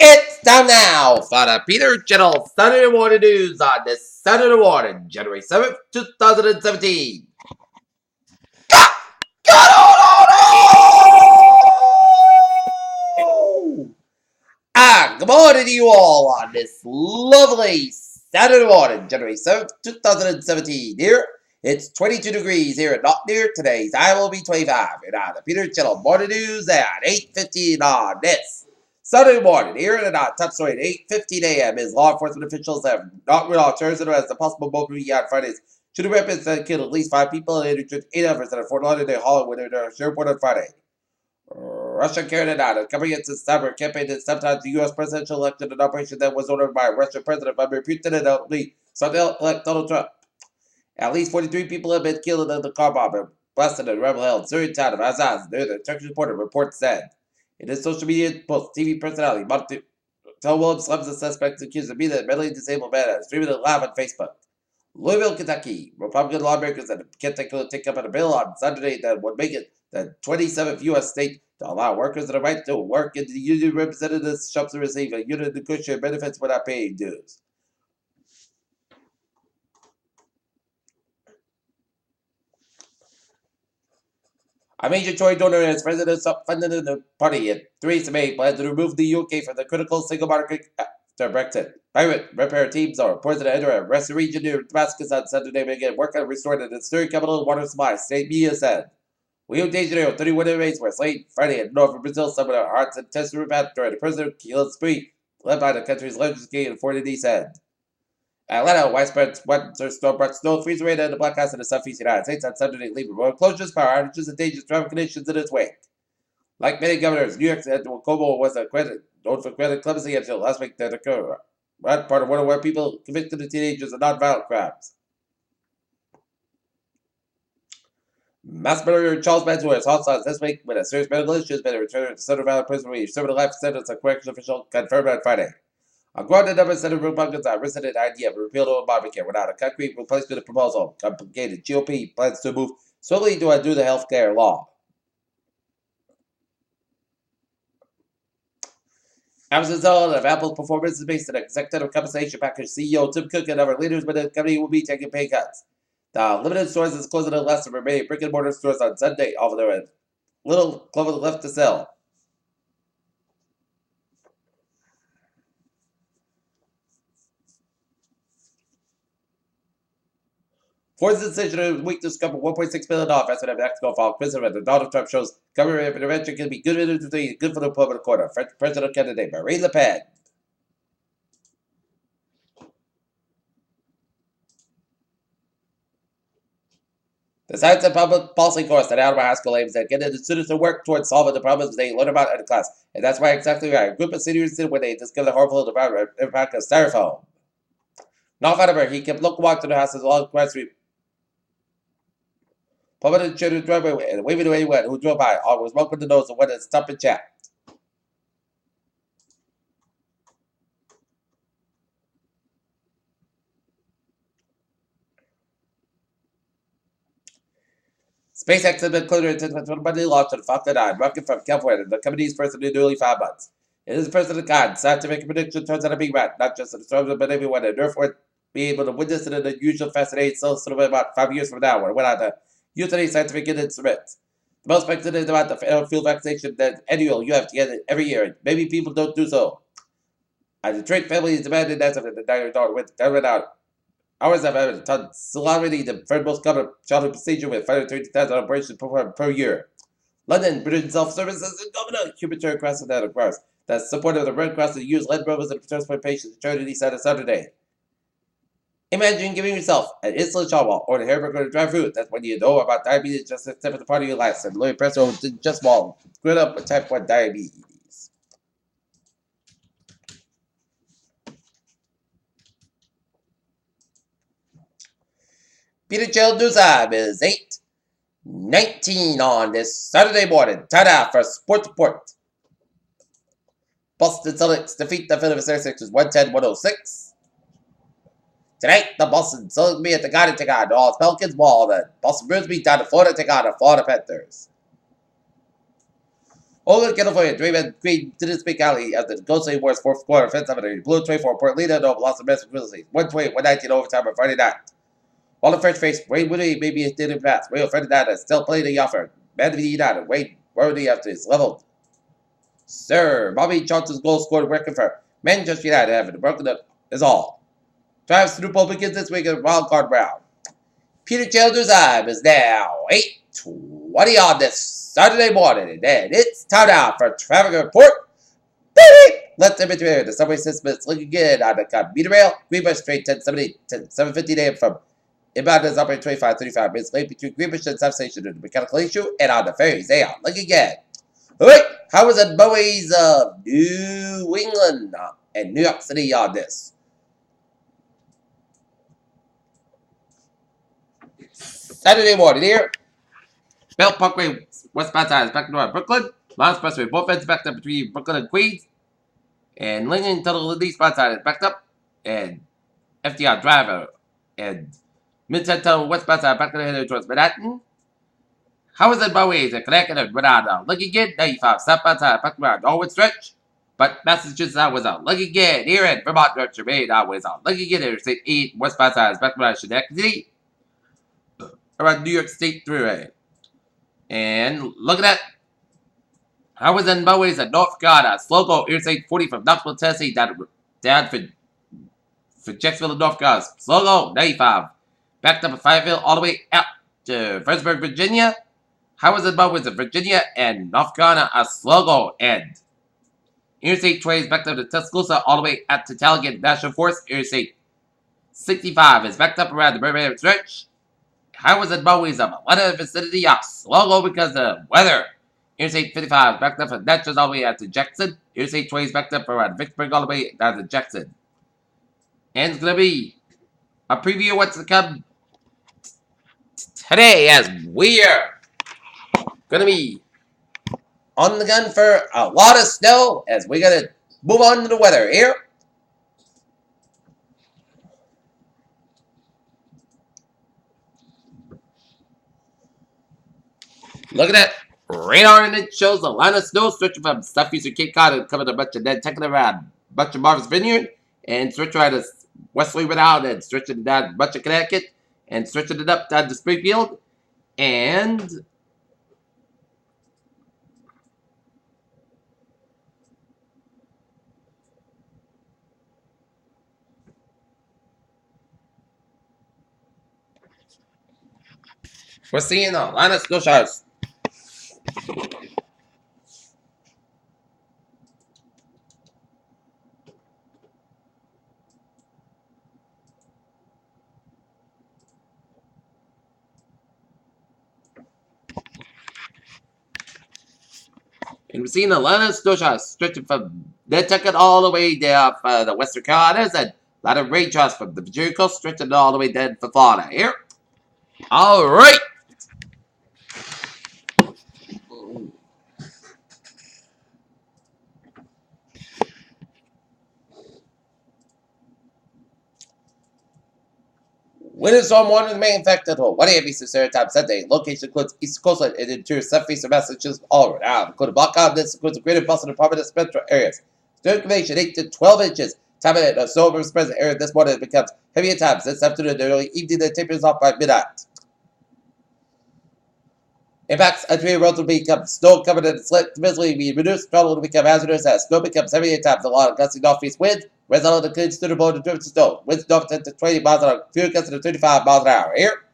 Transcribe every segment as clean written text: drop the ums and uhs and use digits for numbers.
It's time now for the Peter Channel Saturday Morning News on this Saturday morning, January 7th, 2017. Good morning to you all on this lovely Saturday morning, January 7th, 2017. Here, it's 22 degrees here at Not Near. Today's high will be 25. And on the Peter Channel Morning News at 8:15 on this Saturday morning. Here in the top story at 8:15 a.m. is law enforcement officials have not ruled out terrorism as the possible motive on Fridays. Shooting weapons that killed at least 5 people and injured 8 others at a Fort Lauderdale Hollywood airport on Friday. Russia carried out a comprehensive cyber campaign that sometimes the U.S. presidential election, an operation that was ordered by Russian President Vladimir Putin and elect Donald Trump. At least 43 people have been killed in the car bomb blasted in the rebel-held Syrian town of Azaz, near the Turkish border, report said. In his social media post, TV personality Tel Williams slams the suspect accused of being a mentally disabled man and streaming it live on Facebook. Louisville, Kentucky. Republican lawmakers and Kentucky will take up a bill on Sunday that would make it the 27th U.S. state to allow workers the right to work in the union representatives' shops to receive a union negotiated benefits without paying dues. A major Tory donor has president funded the party at Theresa May plans to remove the UK from the critical single market after Brexit. Pirate repair teams are reported to enter a rescue region near Damascus on Sunday to begin work on restoring the Syrian capital water supply, state media said. Rio de Janeiro, 31 inmates were slain Friday in northern Brazil, some of their hearts and tested repent during a prisoner killing spree led by the country's legislative authority said. Atlanta, widespread storm brought snow, freezing rain, and the black ice in the southeast United States on Sunday, leaving road closures, power outages, and dangerous traffic conditions in its wake. Like many governors, New York's Andrew Cuomo was known for credit clemency until last week that occurred. Part of one where people convicted of teenagers of nonviolent crimes. Mass murderer Charles Manson was hospitalized this week with a serious medical issue has been returned to Southern Valley Prison where he served a life sentence, a corrections official confirmed on Friday. A growing number of Senate Republicans are resisting the idea of a repeal of Obamacare without a concrete replacement proposal. Complicated GOP plans to move swiftly to undo the health care law. Amazon's own of Apple's performance is based on an executive compensation package. CEO Tim Cook and other leaders within the company will be taking pay cuts. The limited stores is closing the last of remaining brick-and-mortar stores on Sunday, although there is little clothing left to sell. Ford's decision to week to discover $1.6 billion investment in Mexico following President Donald Trump shows government intervention can be good for the Republican quarter. French presidential candidate Marine Le Pen. The Science and Public Policy course at Alabama High School aims at getting the students to work towards solving the problems they learn about in class. And that's why exactly right. A group of seniors did when they discovered the harmful impact of styrofoam. Not however, he kept looking walk to the house as long as the Public children driveway and waving to anyone who drove by or was welcome to those who wanted to stop and chat. SpaceX has been cleared to Monday launch on Falcon 9 rocket from California, the company's first in nearly 5 months. It is the first of the kind. Scientific prediction turns out to be right, not just in the storms, but everyone on Earth would be able to witness it in an unusual, fascinating sort of about 5 years from now when it went out to use any scientific instruments. The most speculative about the field vaccination that annual you have to get it every year. Maybe people don't do so. A Detroit family is demanding as of the $9 with government out. Hours of evidence on already the third most common childhood procedure with 530,000 operations performed per year. London, British Health Services, and Governor Humanitarian Cross and Network Cross. That's support of the Red Cross to use lead rovers and transport patients to charity side on Saturday. Imagine giving yourself an insulin shot while or a hamburger to dry fruit. That's when you know about diabetes just a step at the part of your life. And Louis Presto did just well. Screwed up with type 1 diabetes. Peter Chill News Time is 8:19 on this Saturday morning. Time out for Sports Report. Boston Celtics defeat the Philadelphia 76ers 110-106. Tonight, the Boston Celtics meet at the Garden take on the All Pelicans, while the Boston Bruins meet down to Florida take on the Florida Panthers. Oakland, California, Draymond Green to this big alley as the Golden State Warriors fourth quarter offense of the Blue 24 Port Leda no lost the best of Grizzlies 120-119 overtime on Friday night. While the French face Wayne Woody maybe it didn't pass. Ray Friday night is still playing the offer. Man of the United, Wayne Woody after his level. Sir, Bobby Johnson's goal scored record for Manchester United having broken up is all. Drives to the Bowl begins this week in the wild card round. Peter Childers' time is now 8:20 on this Saturday morning, and then it's time now for traffic report. Let's between the subway system is looking good on the commuter rail. Greenbush train 1070 to 7:50 a.m. from inbound is operating 25-35 minutes late between Greenbush and South Station due to mechanical issue, and on the ferries they are looking good. Alright, how was it Bowie's New England and New York City on this? Saturday morning here. Belt Parkway westbound side is back north Brooklyn. Long Expressway both ends backed up between Brooklyn and Queens. And Lincoln Tuttle the eastbound side is backed up. And FDR Driver and Midtown Tunnel westbound side back towards Manhattan. How is it Bowie's and Connecticut and Renata? Looking good. 95 southbound side back around Norwood stretch. But Massachusetts was out looking good. Here in Vermont direction Maine was out looking good. Interstate 8 westbound side is back around Schenectady. Around New York State Thruway. And look at that. How was in Bowie's at North Carolina? Slow go Interstate 40 from Knoxville, Tennessee down for Jacksonville, North Carolina. Slow go 95. Backed up at Fayetteville all the way out to Fredericksburg, Virginia. How was in Bowie's at Virginia and North Carolina a slow go end. Interstate 20 is backed up to Tuscaloosa all the way out to Talladega National Forest. Interstate 65 is backed up around the Birmingham stretch. How was it Bowie's of Atlanta vicinity of slow go because of weather. Interstate 55 is backed up from Natchez all the way out to Jackson. Interstate 20 is backed up around Vicksburg all the way down to Jackson. And it's going to be a preview of what's to come today as we are going to be on the gun for a lot of snow as we're going to move on to the weather here. Look at that radar, and it shows a line of snow stretching from southeastern Cape Cod and coming a bunch of then taking around a bunch of Martha's Vineyard and stretching right as westerly without and stretching down a bunch of Connecticut and stretching it up down to Springfield. And we're seeing a line of snow showers. And we're seeing a lot of snow showers stretching from Nantucket all the way down for the Western Carolinas, and a lot of rain showers from the Virginia coast stretching all the way down for Florida here. All right. Winter storm warning remain affected till 1 a.m. Eastern Standard Time Sunday. Location includes East Coastline and interior southeastern Massachusetts all around, including blackout. This includes the greater Boston Department of metro areas. Circulation 8 to 12 inches. Time of the snow over spreads the area this morning becomes heavy at times. This afternoon and early evening, the temperature is off by midnight. Impacts on tree roads will become snow covered and slit. Visibly be reduced. Travel will become hazardous as snow becomes heavy at times. A lot of gusty northeast winds. Winds on the clean suitable to drift to snow. Winds north 10 to 20 miles an hour. Fuel gusts to 35 miles an hour. Here,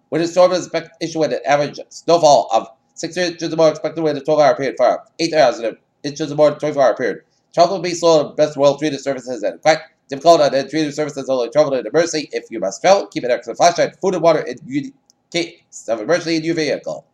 winter storm is expected to issue with an average snowfall of 6 inches or more expected within a 12-hour period for 8 inches or more in a 24-hour period. Travel will be slow on best world treated surfaces and quite difficult on treated surfaces only travel in emergency. If you must travel, keep an extra flashlight, food, and water in case of emergency in your vehicle.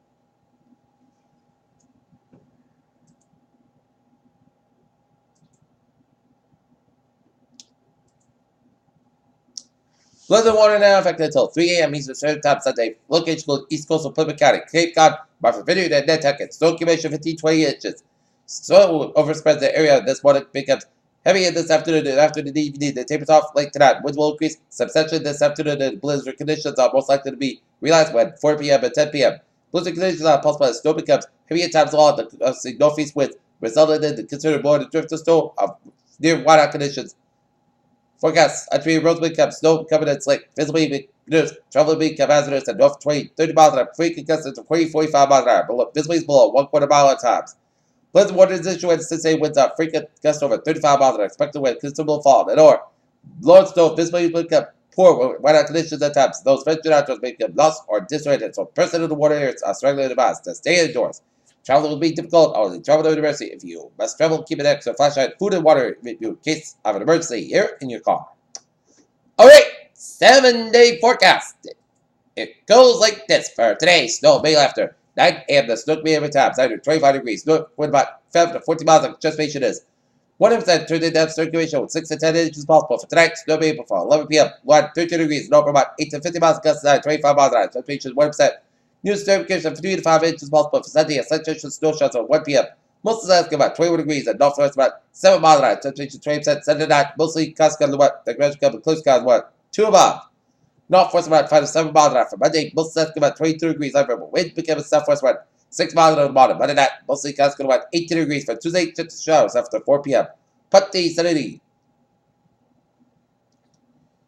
Weather warning now affected until 3 a.m. Eastern Standard Time Sunday. Location includes East Coast of Plymouth County, Cape Cod, Martha's Vineyard, and Nantucket. Snow accumulation 15-20 inches. Snow overspreads the area this morning becomes heavy in this afternoon and after the evening. The tapers off late tonight. Winds will increase substantially this afternoon and blizzard conditions are most likely to be realized when 4 p.m. and 10 p.m. Blizzard conditions are possible as snow becomes heavy at times along the northeast wind, resulting in the considered more than drift of snow of near whiteout conditions. Forecast: entry roads become snow coming in slick, visibly traveling become hazardous at north 20, 30 miles an hour, frequent gusts to 20, 45 miles an hour, visibly below 1/4 mile at times. Blizzard warning is issued when Cincinnati winds are frequent gusts over 35 miles an hour, expected with considerable fall, and or Lord snow visibly become poor whiteout conditions at times. Those ventured outdoors may become lost or disoriented, so person in the water areas are strongly advised to stay indoors. Travel will be difficult, only travel to university. If you must travel, keep an extra flashlight, food, and water in case of an emergency here in your car. Alright, 7-day forecast. It goes like this for today. Snow May after 9 a.m. The snow may every time. 25 degrees. Snow wind about 5 to 40 miles. Anticipation is 1% turned in down circulation with 6 to 10 inches possible. For tonight, snow may before 11 p.m. 13 degrees. North for about 8 to 50 miles. Gusts 25 miles an hour. Anticipation 1%. New circulation for 3 to 5 inches possible. For Sunday, a sunshine snow showers at 1 p.m. Most of the night about 21 degrees. And northwest about 7 miles an hour. Anticipation 20%. Sunday night, mostly clouds cover what? The gradual cover close clouds what? 2 above. Northwest about 5 to 7 miles an hour. For Monday, most of the about 22 degrees. Unfavorable wind became a southwest about 6 miles an hour. Monday night, mostly clouds cover about 18 degrees. For Tuesday, just showers after 4 p.m. Putty Saturday.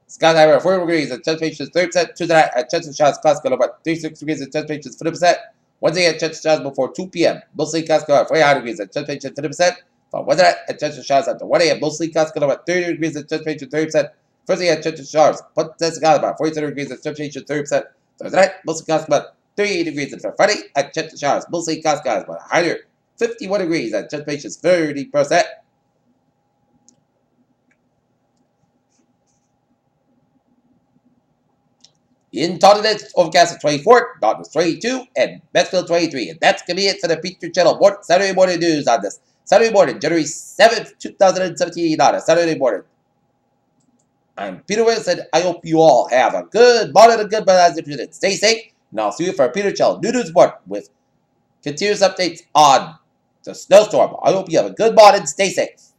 Sky high around 40 degrees and temperature is 30%. Tuesday night at Chester Shaw's class go about 36 degrees and temperature is 50%. Wednesday at Chester Shaw's before 2 p.m. Mostly class go at 49 degrees and temperature is 50%. For Wednesday night at Chester Shaw's after 1 a.m. Mostly class go about 30 degrees and temperature 30%. Thursday at Chester Shaw's put this guy about 47 degrees and temperature 30%. Thursday night, mostly class about 38 degrees. And for Friday at Chester Shaw's, mostly class guys about higher 51 degrees and temperature is 30%. In Taunton, overcast at 24, Taunton 22, and Betsville 23. And that's going to be it for the Feature Channel Saturday morning news on this Saturday morning, January 7th, 2017, on a Saturday morning. I'm Peter Wiggins, and I hope you all have a good morning and a good night. Stay safe, and I'll see you for a Peter Channel News Report with continuous updates on the snowstorm. I hope you have a good morning. Stay safe.